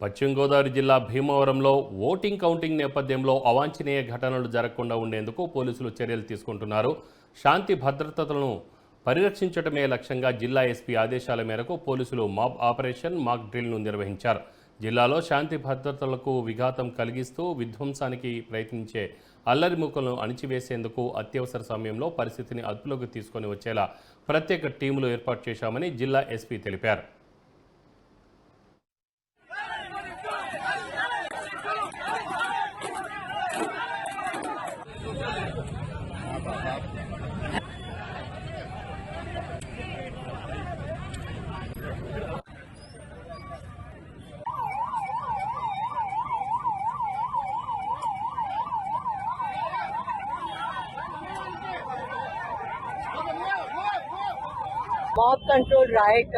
పశ్చిమ గోదావరి జిల్లా భీమవరంలో ఓటింగ్ కౌంటింగ్ నేపథ్యంలో అవాంఛనీయ ఘటనలు జరగకుండా ఉండేందుకు పోలీసులు చర్యలు తీసుకుంటున్నారు. శాంతి భద్రతలను పరిరక్షించడమే లక్ష్యంగా జిల్లా ఎస్పీ ఆదేశాల మేరకు పోలీసులు మాబ్ ఆపరేషన్ మాక్ డ్రిల్ను నిర్వహించారు. జిల్లాలో శాంతి భద్రతలకు విఘాతం కలిగిస్తూ విధ్వంసానికి ప్రయత్నించే అల్లరిముఖలను అణిచివేసేందుకు అత్యవసర సమయంలో పరిస్థితిని అదుపులోకి తీసుకొని వచ్చేలా ప్రత్యేక టీములు ఏర్పాటు చేశామని జిల్లా ఎస్పీ తెలిపారు. Mob control riot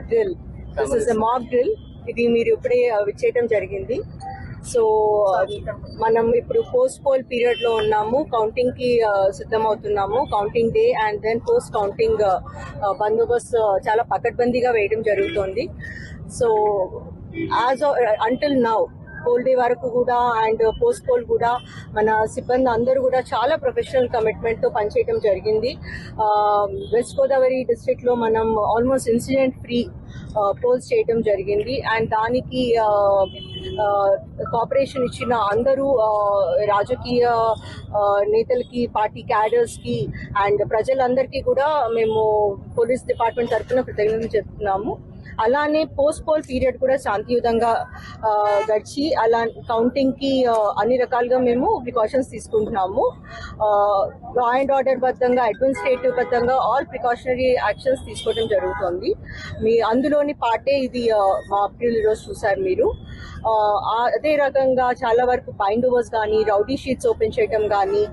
drill. This is a mob drill. ఇది మీరు ఇప్పుడే చేయడం జరిగింది. సో మనం ఇప్పుడు పోస్ట్ పోల్ పీరియడ్ లో ఉన్నాము. కౌంటింగ్ కి సిద్ధమవుతున్నాము. Counting day and then post counting బందోబస్తు చాలా పకడ్బందీగా వేయడం జరుగుతుంది. So as until now poll day వరకు కూడా అండ్ పోస్ట్ పోల్ కూడా మన సిబ్బంది అందరూ కూడా చాలా ప్రొఫెషనల్ కమిట్మెంట్ తో పనిచేయడం జరిగింది. వెస్ట్ గోదావరి డిస్ట్రిక్ట్ లో మనం ఆల్మోస్ట్ ఇన్సిడెంట్ ఫ్రీ పోల్స్ చేయడం జరిగింది. అండ్ దానికి కోఆపరేషన్ ఇచ్చిన అందరూ రాజకీయ నేతలకి, పార్టీ క్యాడర్స్ కి అండ్ ప్రజలందరికీ కూడా మేము పోలీస్ డిపార్ట్మెంట్ తరఫున కృతజ్ఞతలు చెప్తున్నాము. అలానే పోస్ట్ పోల్ పీరియడ్ కూడా శాంతియుతంగా గడిచి అలా కౌంటింగ్ కి అన్ని రకాలుగా మేము ప్రికాషన్స్ తీసుకుంటున్నాము. లా అండ్ ఆర్డర్ బద్దంగా, అడ్మినిస్ట్రేటివ్ బద్దంగా ఆల్ ప్రికాషనరీ యాక్షన్స్ తీసుకోవడం జరుగుతుంది. అందులోని పార్టే ఇది మా అప్రిల్ రోజు చూసారు మీరు. అదే రకంగా చాలా వరకు బైండ్ ఓవర్స్ కానీ, రౌడీ షీట్స్ ఓపెన్ చేయడం కానీ,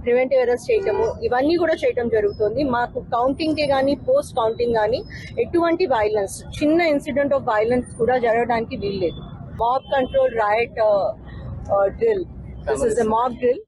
ప్రివెంటివ్ అరెస్ట్ చేయటము, ఇవన్నీ కూడా చేయటం జరుగుతుంది. మాకు కౌంటింగ్ కే కానీ, పోస్ట్ కౌంటింగ్ కానీ ఎటువంటి వైలెన్స్, చిన్న ఇన్సిడెంట్ ఆఫ్ వైలెన్స్ కూడా జరగడానికి వీల్లేదు. Mob control right drill. This is the mob drill.